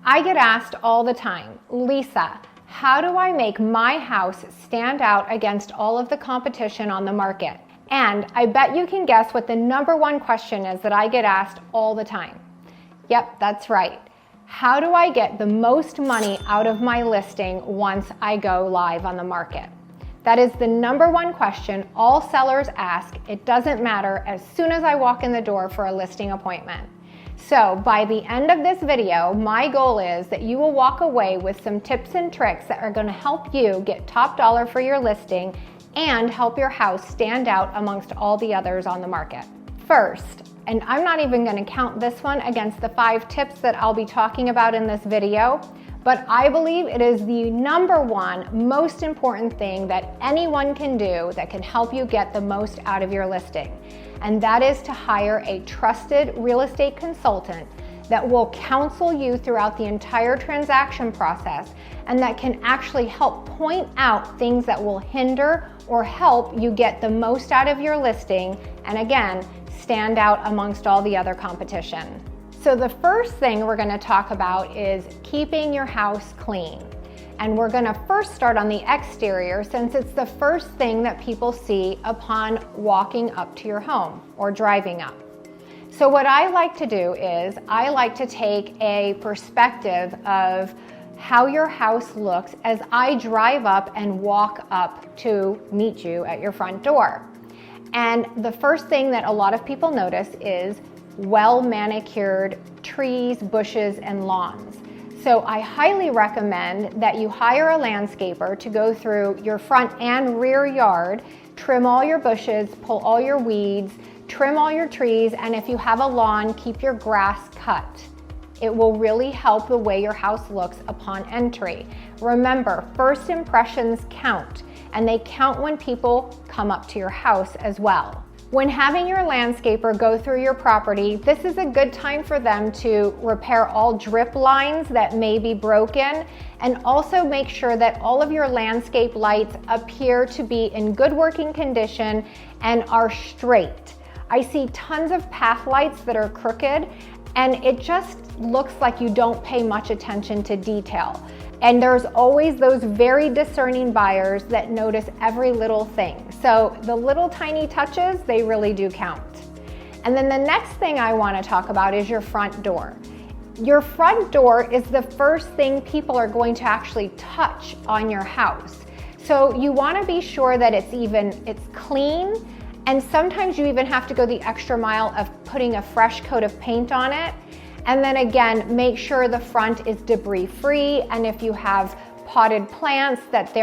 I get asked all the time, Lisa, how do I make my house stand out against all of the competition on the market? And I bet you can guess what the number one question is that I get asked all the time. Yep, that's right. How do I get the most money out of my listing once I go live on the market? That is the number one question all sellers ask. It doesn't matter as soon as I walk in the door for a listing appointment. So by the end of this video, my goal is that you will walk away with some tips and tricks that are going to help you get top dollar for your listing and help your house stand out amongst all the others on the market. First, and I'm not even going to count this one against the 5 tips that I'll be talking about in this video, but I believe it is the number one most important thing that anyone can do that can help you get the most out of your listing. And that is to hire a trusted real estate consultant that will counsel you throughout the entire transaction process and that can actually help point out things that will hinder or help you get the most out of your listing and again, stand out amongst all the other competition. So the first thing we're going to talk about is keeping your house clean. And we're going to first start on the exterior since it's the first thing that people see upon walking up to your home or driving up. So what I like to do is I like to take a perspective of how your house looks as I drive up and walk up to meet you at your front door. And the first thing that a lot of people notice is well-manicured trees, bushes, and lawns. So I highly recommend that you hire a landscaper to go through your front and rear yard, trim all your bushes, pull all your weeds, trim all your trees, and if you have a lawn, keep your grass cut. It will really help the way your house looks upon entry. Remember, first impressions count, and they count when people come up to your house as well. When having your landscaper go through your property, this is a good time for them to repair all drip lines that may be broken and also make sure that all of your landscape lights appear to be in good working condition and are straight. I see tons of path lights that are crooked and it just looks like you don't pay much attention to detail. And there's always those very discerning buyers that notice every little thing. So the little tiny touches, they really do count. And then the next thing I want to talk about is your front door. Your front door is the first thing people are going to actually touch on your house. So you want to be sure that it's clean, and sometimes you even have to go the extra mile of putting a fresh coat of paint on it. And then again, make sure the front is debris free, and if you have potted plants that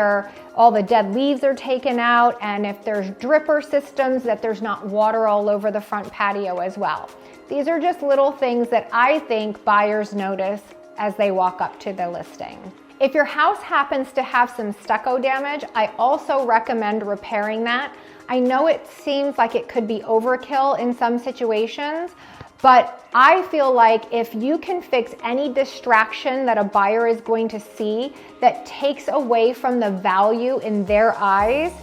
all the dead leaves are taken out, and if there's dripper systems that there's not water all over the front patio as well. These are just little things that I think buyers notice as they walk up to the listing. If your house happens to have some stucco damage, I also recommend repairing that. I know it seems like it could be overkill in some situations, but I feel like if you can fix any distraction that a buyer is going to see that takes away from the value in their eyes,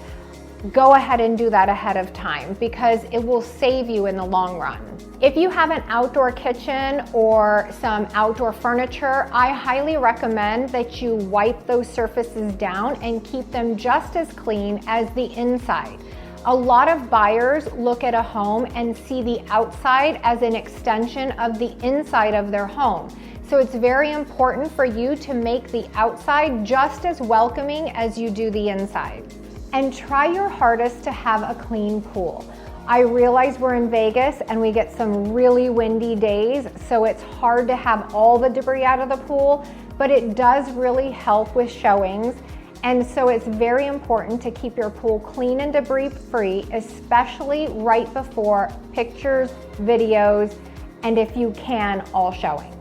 go ahead and do that ahead of time because it will save you in the long run. If you have an outdoor kitchen or some outdoor furniture, I highly recommend that you wipe those surfaces down and keep them just as clean as the inside. A lot of buyers look at a home and see the outside as an extension of the inside of their home. So it's very important for you to make the outside just as welcoming as you do the inside. And try your hardest to have a clean pool. I realize we're in Vegas and we get some really windy days, so it's hard to have all the debris out of the pool, but it does really help with showings. And so it's very important to keep your pool clean and debris free, especially right before pictures, videos, and if you can, all showings.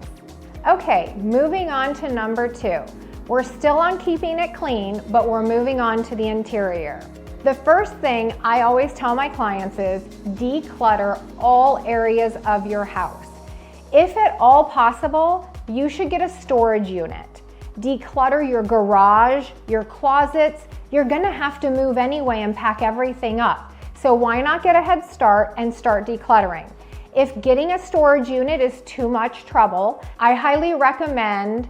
Okay, moving on to number 2. We're still on keeping it clean, but we're moving on to the interior. The first thing I always tell my clients is declutter all areas of your house. If at all possible, you should get a storage unit. Declutter your garage, your closets. You're gonna have to move anyway and pack everything up. So why not get a head start and start decluttering? If getting a storage unit is too much trouble, I highly recommend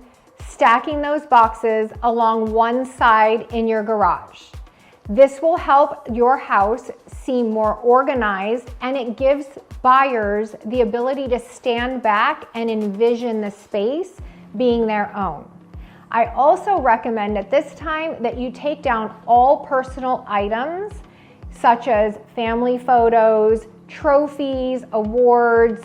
stacking those boxes along one side in your garage. This will help your house seem more organized, and it gives buyers the ability to stand back and envision the space being their own. I also recommend at this time that you take down all personal items such as family photos, trophies, awards.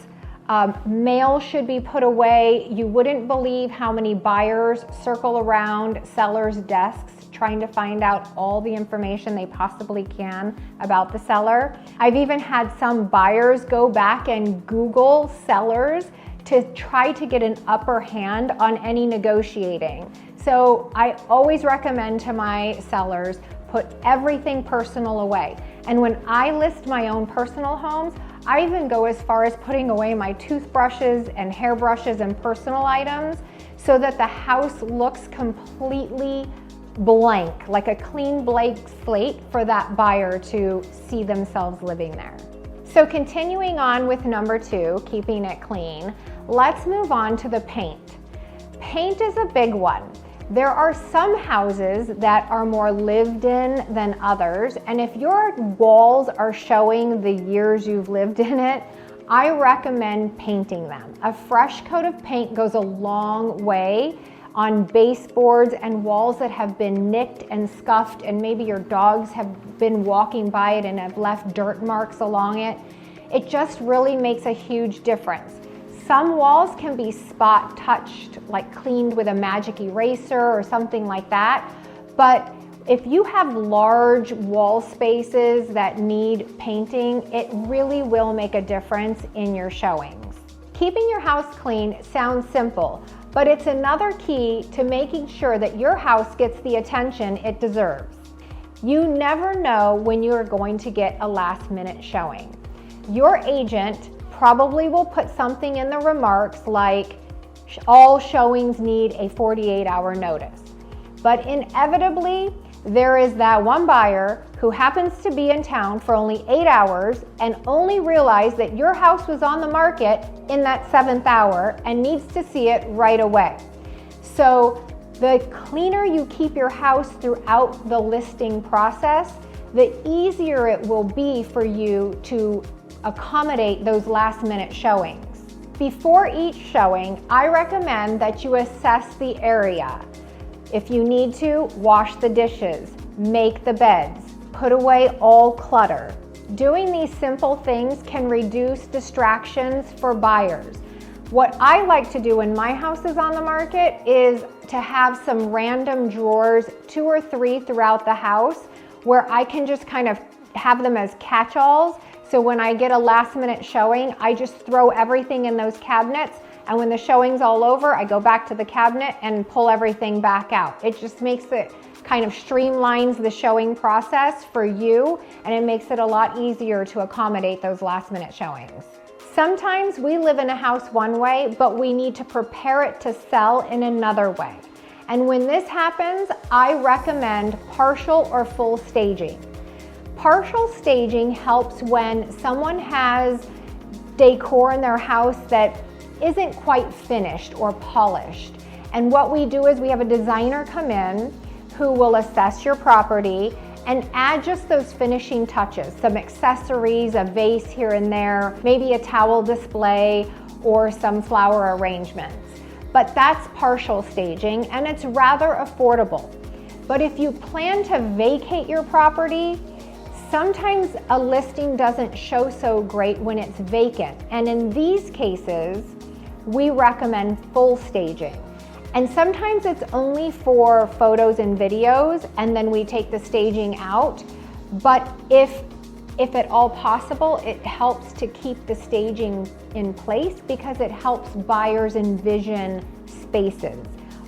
Mail should be put away. You wouldn't believe how many buyers circle around sellers' desks trying to find out all the information they possibly can about the seller. I've even had some buyers go back and Google sellers to try to get an upper hand on any negotiating. So I always recommend to my sellers, put everything personal away. And when I list my own personal homes, I even go as far as putting away my toothbrushes and hairbrushes and personal items so that the house looks completely blank, like a clean blank slate for that buyer to see themselves living there. So continuing on with number 2, keeping it clean, let's move on to the paint. Paint is a big one. There are some houses that are more lived in than others, and if your walls are showing the years you've lived in it, I recommend painting them. A fresh coat of paint goes a long way on baseboards and walls that have been nicked and scuffed, and maybe your dogs have been walking by it and have left dirt marks along it. It just really makes a huge difference. Some walls can be spot touched, like cleaned with a magic eraser or something like that. But if you have large wall spaces that need painting, it really will make a difference in your showings. Keeping your house clean sounds simple, but it's another key to making sure that your house gets the attention it deserves. You never know when you are going to get a last-minute showing. Your agent probably will put something in the remarks like, all showings need a 48-hour notice. But inevitably, there is that one buyer who happens to be in town for only 8 hours and only realized that your house was on the market in that 7th hour and needs to see it right away. So the cleaner you keep your house throughout the listing process, the easier it will be for you to accommodate those last-minute showings. Before each showing, I recommend that you assess the area. If you need to, wash the dishes, make the beds, put away all clutter. Doing these simple things can reduce distractions for buyers. What I like to do when my house is on the market is to have some random drawers, 2 or 3 throughout the house, where I can just kind of have them as catch-alls. So when I get a last-minute showing, I just throw everything in those cabinets, and when the showing's all over, I go back to the cabinet and pull everything back out. It just makes it kind of streamlines the showing process for you, and it makes it a lot easier to accommodate those last-minute showings. Sometimes we live in a house one way, but we need to prepare it to sell in another way. And when this happens, I recommend partial or full staging. Partial staging helps when someone has decor in their house that isn't quite finished or polished. And what we do is we have a designer come in who will assess your property and add just those finishing touches, some accessories, a vase here and there, maybe a towel display or some flower arrangements. But that's partial staging, and it's rather affordable. But if you plan to vacate your property, sometimes a listing doesn't show so great when it's vacant. And in these cases, we recommend full staging. And sometimes it's only for photos and videos, and then we take the staging out. But if at all possible, it helps to keep the staging in place because it helps buyers envision spaces.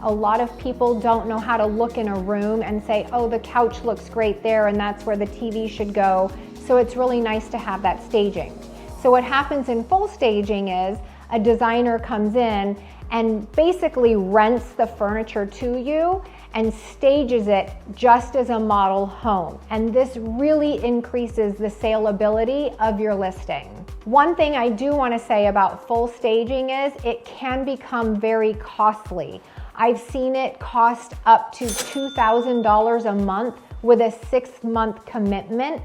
A lot of people don't know how to look in a room and say, oh, the couch looks great there and that's where the TV should go. So it's really nice to have that staging. So what happens in full staging is a designer comes in and basically rents the furniture to you and stages it just as a model home. And this really increases the saleability of your listing. One thing I do want to say about full staging is it can become very costly. I've seen it cost up to $2,000 a month with a 6-month commitment.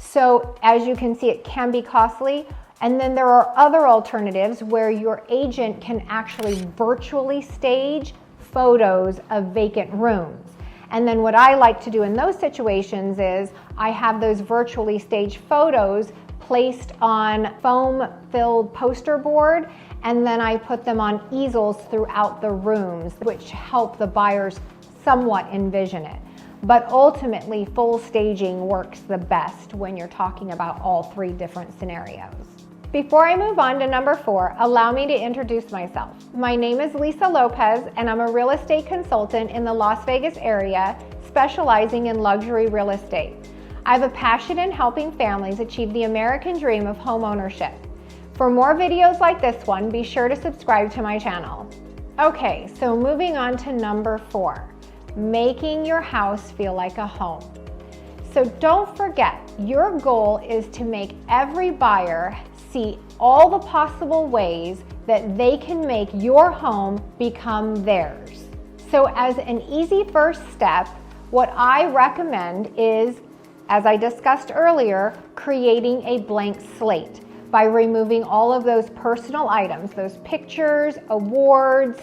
So as you can see, it can be costly. And then there are other alternatives where your agent can actually virtually stage photos of vacant rooms. And then what I like to do in those situations is I have those virtually staged photos placed on foam-filled poster board, and then I put them on easels throughout the rooms, which help the buyers somewhat envision it. But ultimately, full staging works the best when you're talking about all 3 different scenarios. Before I move on to number 4, allow me to introduce myself. My name is Lisa Lopez, and I'm a real estate consultant in the Las Vegas area, specializing in luxury real estate. I have a passion in helping families achieve the American dream of home ownership. For more videos like this one, be sure to subscribe to my channel. Okay, so moving on to number 4, making your house feel like a home. So don't forget, your goal is to make every buyer see all the possible ways that they can make your home become theirs. So as an easy first step, what I recommend is, as I discussed earlier, creating a blank slate by removing all of those personal items, those pictures, awards,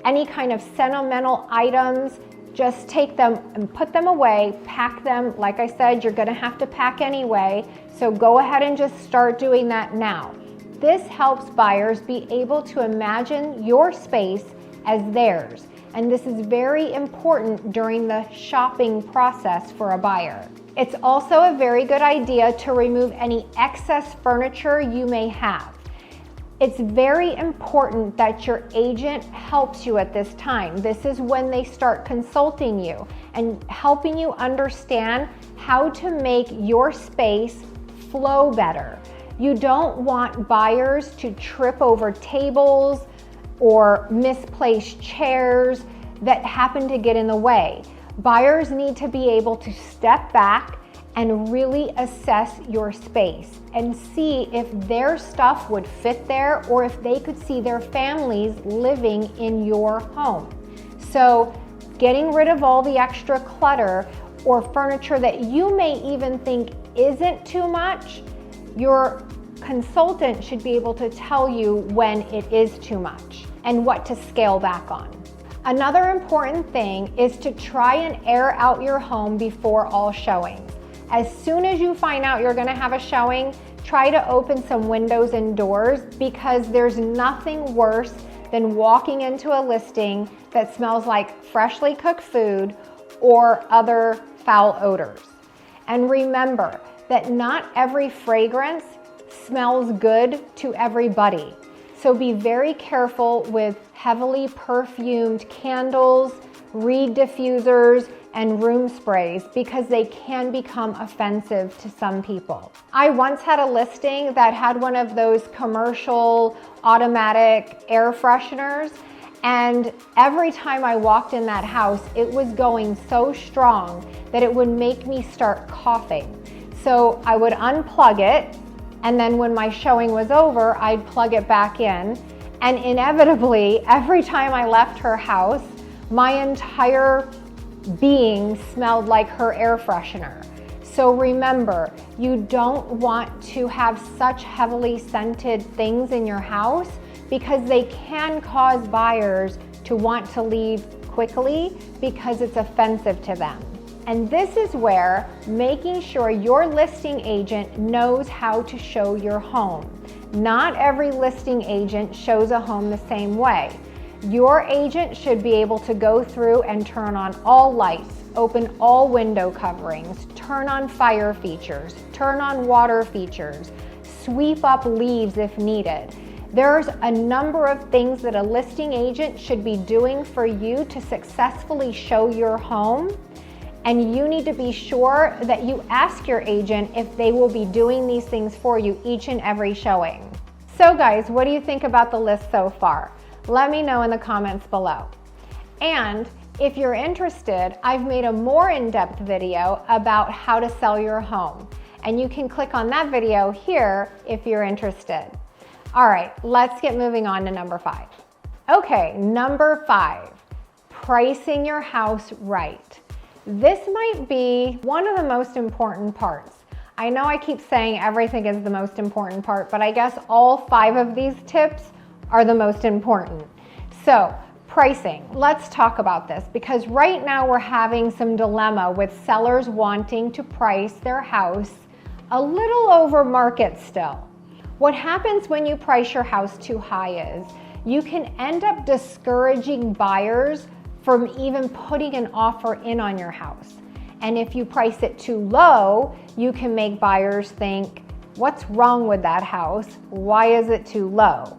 any kind of sentimental items. Just take them and put them away, pack them. Like I said, you're gonna have to pack anyway, so go ahead and just start doing that now. This helps buyers be able to imagine your space as theirs, and this is very important during the shopping process for a buyer. It's also a very good idea to remove any excess furniture you may have. It's very important that your agent helps you at this time. This is when they start consulting you and helping you understand how to make your space flow better. You don't want buyers to trip over tables or misplace chairs that happen to get in the way. Buyers need to be able to step back and really assess your space and see if their stuff would fit there or if they could see their families living in your home. So getting rid of all the extra clutter or furniture that you may even think isn't too much, your consultant should be able to tell you when it is too much and what to scale back on. Another important thing is to try and air out your home before all showings. As soon as you find out you're gonna have a showing, try to open some windows and doors, because there's nothing worse than walking into a listing that smells like freshly cooked food or other foul odors. And remember that not every fragrance smells good to everybody. So be very careful with heavily perfumed candles, reed diffusers, and room sprays, because they can become offensive to some people. I once had a listing that had one of those commercial automatic air fresheners, and every time I walked in that house, it was going so strong that it would make me start coughing. So I would unplug it, and then when my showing was over, I'd plug it back in, and inevitably, every time I left her house, my entire being smelled like her air freshener. So remember, you don't want to have such heavily scented things in your house, because they can cause buyers to want to leave quickly because it's offensive to them. And this is where making sure your listing agent knows how to show your home. Not every listing agent shows a home the same way. Your agent should be able to go through and turn on all lights, open all window coverings, turn on fire features, turn on water features, sweep up leaves if needed. There's a number of things that a listing agent should be doing for you to successfully show your home, and you need to be sure that you ask your agent if they will be doing these things for you each and every showing. So guys, what do you think about the list so far? Let me know in the comments below. And if you're interested, I've made a more in-depth video about how to sell your home. And you can click on that video here if you're interested. All right, let's get moving on to number 5. Okay, number 5, pricing your house right. This might be one of the most important parts. I know I keep saying everything is the most important part, but I guess all 5 of these tips are the most important. So, pricing. Let's talk about this because right now we're having some dilemma with sellers wanting to price their house a little over market still. What happens when you price your house too high is you can end up discouraging buyers from even putting an offer in on your house. And if you price it too low, you can make buyers think, what's wrong with that house? Why is it too low?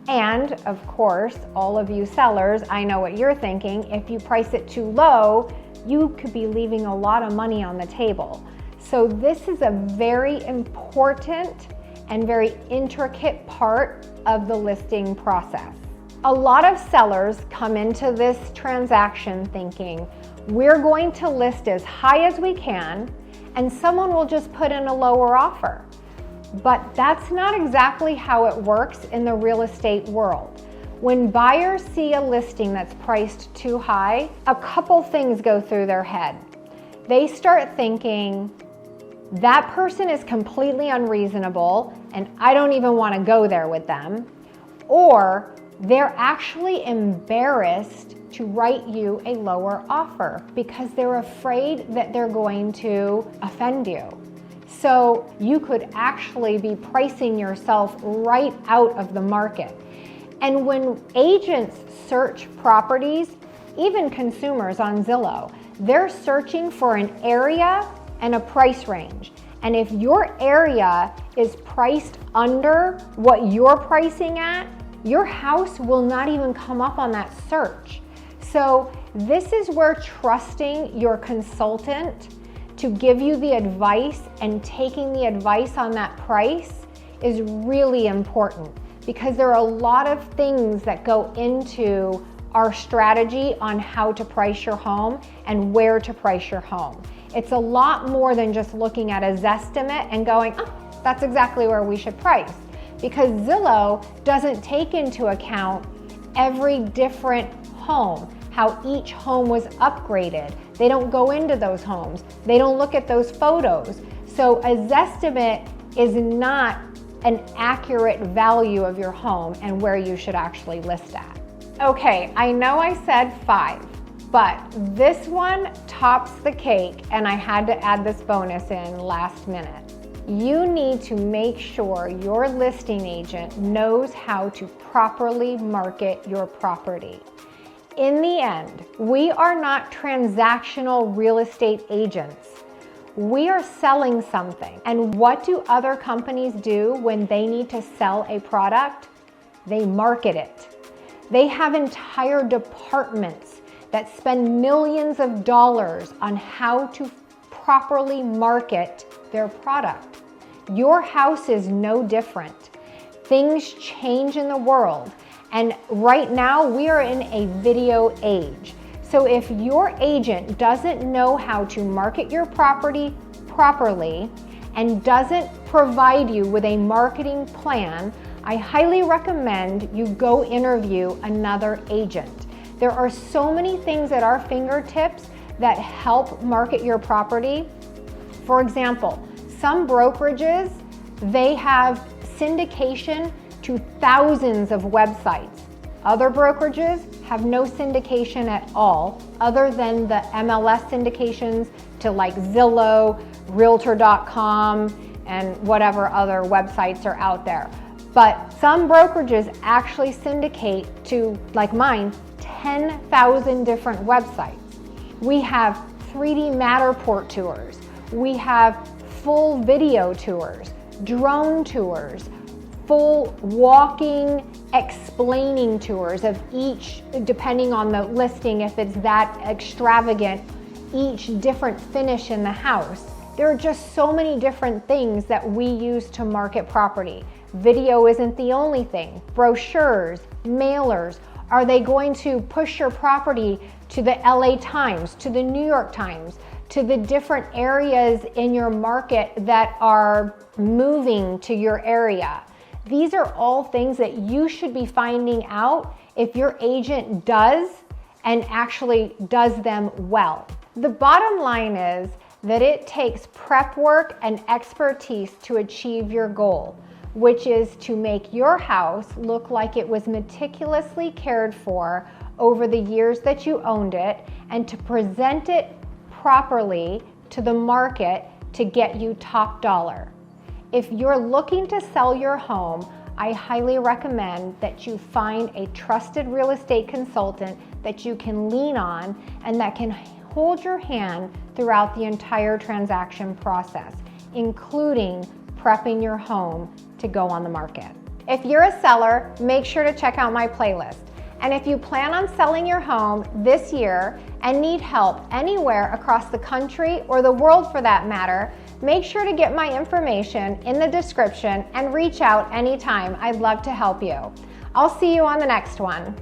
And of course, all of you sellers, I know what you're thinking. If you price it too low, you could be leaving a lot of money on the table. So this is a very important and very intricate part of the listing process. A lot of sellers come into this transaction thinking, we're going to list as high as we can, and someone will just put in a lower offer. But that's not exactly how it works in the real estate world. When buyers see a listing that's priced too high, a couple things go through their head. They start thinking, that person is completely unreasonable and I don't even want to go there with them. Or they're actually embarrassed to write you a lower offer because they're afraid that they're going to offend you. So you could actually be pricing yourself right out of the market. And when agents search properties, even consumers on Zillow, they're searching for an area and a price range. And if your area is priced under what you're pricing at, your house will not even come up on that search. So this is where trusting your consultant to give you the advice and taking the advice on that price is really important because there are a lot of things that go into our strategy on how to price your home and where to price your home. It's a lot more than just looking at a Zestimate and going, oh, that's exactly where we should price. Because Zillow doesn't take into account every different home, how each home was upgraded. They don't go into those homes. They don't look at those photos. So a Zestimate is not an accurate value of your home and where you should actually list at. Okay, I know I said 5, but this one tops the cake and I had to add this bonus in last minute. You need to make sure your listing agent knows how to properly market your property. In the end, we are not transactional real estate agents. We are selling something. And what do other companies do when they need to sell a product? They market it. They have entire departments that spend millions of dollars on how to properly market their product. Your house is no different. Things change in the world. And right now we are in a video age. So if your agent doesn't know how to market your property properly and doesn't provide you with a marketing plan, I highly recommend you go interview another agent. There are so many things at our fingertips that help market your property. For example, some brokerages, they have syndication to thousands of websites. Other brokerages have no syndication at all, other than the MLS syndications to like Zillow, Realtor.com, and whatever other websites are out there. But some brokerages actually syndicate to, like mine, 10,000 different websites. We have 3D Matterport tours. We have full video tours, drone tours, full walking, explaining tours of each, depending on the listing, if it's that extravagant, each different finish in the house. There are just so many different things that we use to market property. Video isn't the only thing. Brochures, mailers. Are they going to push your property to the LA Times, to the New York Times, to the different areas in your market that are moving to your area? These are all things that you should be finding out if your agent does and actually does them well. The bottom line is that it takes prep work and expertise to achieve your goal, which is to make your house look like it was meticulously cared for over the years that you owned it, and to present it properly to the market to get you top dollar. If you're looking to sell your home, I highly recommend that you find a trusted real estate consultant that you can lean on and that can hold your hand throughout the entire transaction process, including prepping your home to go on the market. If you're a seller, make sure to check out my playlist. And if you plan on selling your home this year and need help anywhere across the country or the world for that matter, make sure to get my information in the description and reach out anytime. I'd love to help you. I'll see you on the next one.